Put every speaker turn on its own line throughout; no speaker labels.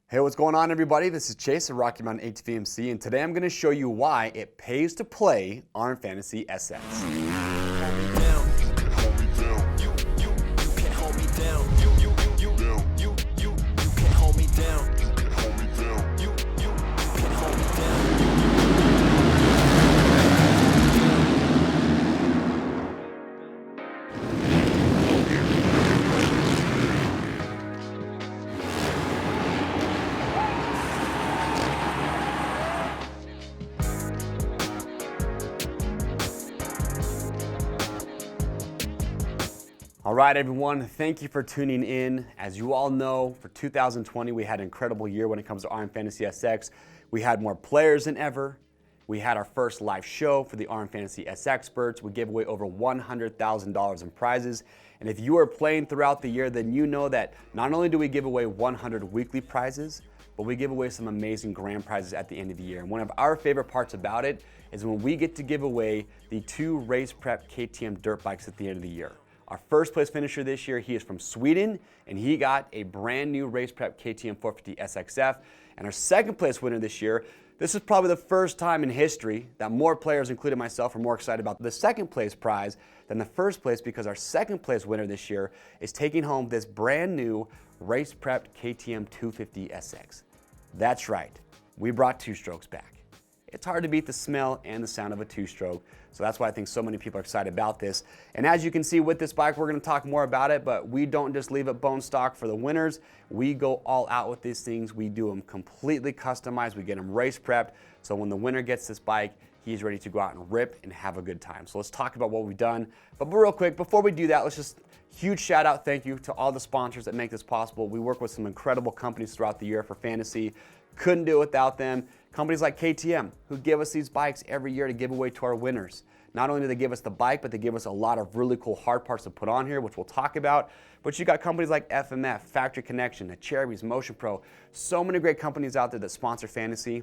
Hey, what's going on, everybody? This is Chase at Rocky Mountain ATVMC, and today I'm going to show you why it pays to play RMFantasySX. All right, everyone, thank you for tuning in. As you all know, for 2020, we had an incredible year when it comes to RMFantasySX. We had more players than ever. We had our first live show for the RMFantasySX experts. We gave away over $100,000 in prizes. And if you are playing throughout the year, then you know that not only do we give away 100 weekly prizes, but we give away some amazing grand prizes at the end of the year. And one of our favorite parts about it is when we get to give away the 2 Race Prep KTM dirt bikes at the end of the year. Our first place finisher this year, he is from Sweden, and he got a brand new Race Prep KTM 450 SXF. And our second place winner this year, this is probably the first time in history that more players, including myself, are more excited about the second place prize than the first place, because our second place winner this year is taking home this brand new Race Prep KTM 250 SX. That's right, we brought 2-strokes back. It's hard to beat the smell and the sound of a 2-stroke, so that's why I think so many people are excited about this. And as you can see with this bike, we're going to talk more about it, but we don't just leave it bone stock for the winners. We go all out with these things. We do them completely customized. We get them race prepped, so when the winner gets this bike, he's ready to go out and rip and have a good time. So let's talk about what we've done. But real quick, before we do that, let's just huge shout out, thank you to all the sponsors that make this possible. We work with some incredible companies throughout the year for fantasy. Couldn't do it without them. Companies like KTM, who give us these bikes every year to give away to our winners. Not only do they give us the bike, but they give us a lot of really cool hard parts to put on here, which we'll talk about. But you got companies like FMF, Factory Connection, the Cherubies, Motion Pro. So many great companies out there that sponsor fantasy.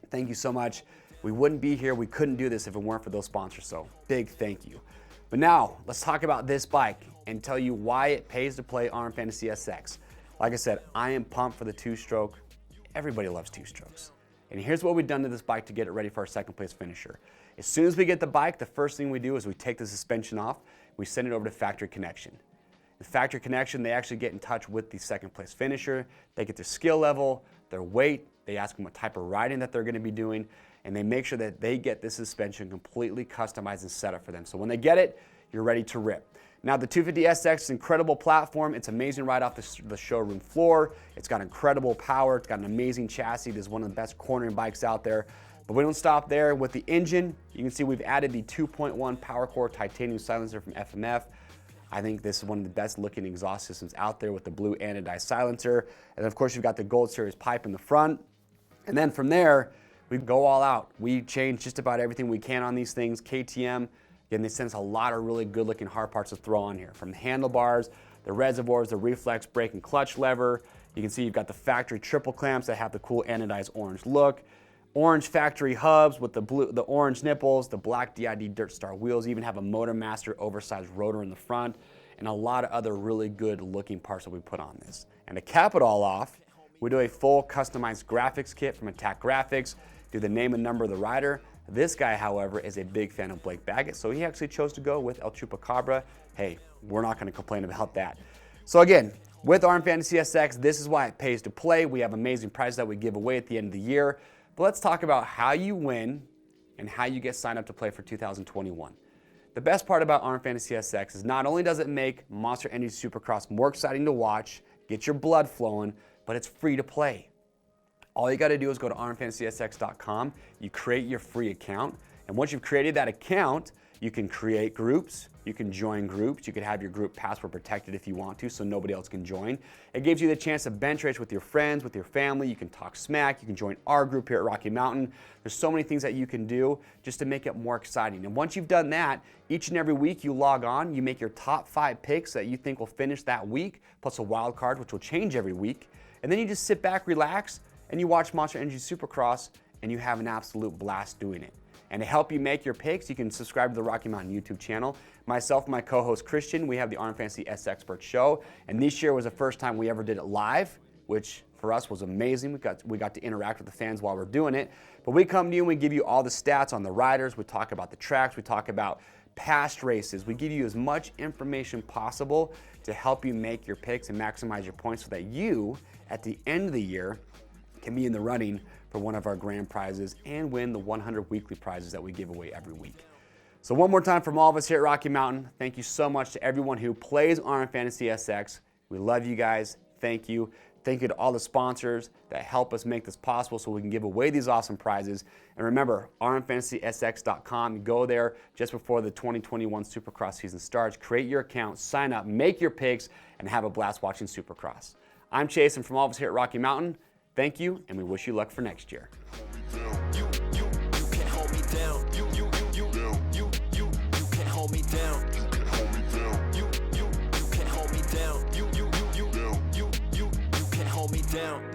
Thank you so much. We wouldn't be here, we couldn't do this if it weren't for those sponsors, so big thank you. But now, let's talk about this bike and tell you why it pays to play RMFantasySX. Like I said, I am pumped for the 2-stroke. Everybody loves 2-strokes. And here's what we've done to this bike to get it ready for our second place finisher. As soon as we get the bike, the first thing we do is we take the suspension off, we send it over to Factory Connection. The Factory Connection, they actually get in touch with the second place finisher. They get their skill level, their weight, they ask them what type of riding that they're going to be doing, and they make sure that they get this suspension completely customized and set up for them. So when they get it, you're ready to rip. Now the 250SX is an incredible platform. It's amazing right off the showroom floor. It's got incredible power. It's got an amazing chassis. This is one of the best cornering bikes out there. But we don't stop there. With the engine, you can see we've added the 2.1 PowerCore titanium silencer from FMF. I think this is one of the best looking exhaust systems out there with the blue anodized silencer. And of course, you've got the Gold Series pipe in the front. And then from there, we go all out. We change just about everything we can on these things. KTM, again, they send us a lot of really good looking hard parts to throw on here, from the handlebars, the reservoirs, the reflex brake and clutch lever. You can see you've got the factory triple clamps that have the cool anodized orange look, orange factory hubs with the orange nipples, the black DID Dirt Star wheels, even have a Motor Master oversized rotor in the front, and a lot of other really good looking parts that we put on this. And to cap it all off, we do a full customized graphics kit from Attack Graphics, do the name and number of the rider. This guy, however, is a big fan of Blake Baggett, so he actually chose to go with El Chupacabra. Hey, we're not going to complain about that. So again, with RMFantasySX, this is why it pays to play. We have amazing prizes that we give away at the end of the year. But let's talk about how you win and how you get signed up to play for 2021. The best part about RMFantasySX is not only does it make Monster Energy Supercross more exciting to watch, get your blood flowing, but it's free to play. All you got to do is go to RMFantasySX.com, you create your free account, and once you've created that account, you can create groups, you can join groups, you can have your group password protected if you want to so nobody else can join. It gives you the chance to bench race with your friends, with your family, you can talk smack, you can join our group here at Rocky Mountain. There's so many things that you can do just to make it more exciting. And once you've done that, each and every week you log on, you make your top 5 picks that you think will finish that week, plus a wild card which will change every week. And then you just sit back, relax, and you watch Monster Energy Supercross, and you have an absolute blast doing it. And to help you make your picks, you can subscribe to the Rocky Mountain YouTube channel. Myself and my co-host Christian, we have the RMFantasySX Expert Show, and this year was the first time we ever did it live, which for us was amazing. We got to interact with the fans while we're doing it. But we come to you and we give you all the stats on the riders. We talk about the tracks. We talk about past races. We give you as much information possible to help you make your picks and maximize your points so that you, at the end of the year, can be in the running for one of our grand prizes and win the 100 weekly prizes that we give away every week. So one more time from all of us here at Rocky Mountain, thank you so much to everyone who plays RMFantasySX. We love you guys. Thank you. Thank you to all the sponsors that help us make this possible so we can give away these awesome prizes. And remember, RMFantasySX.com. Go there just before the 2021 Supercross season starts. Create your account, sign up, make your picks, and have a blast watching Supercross. I'm Chase, and from all of us here at Rocky Mountain, thank you, and we wish you luck for next year.
Down.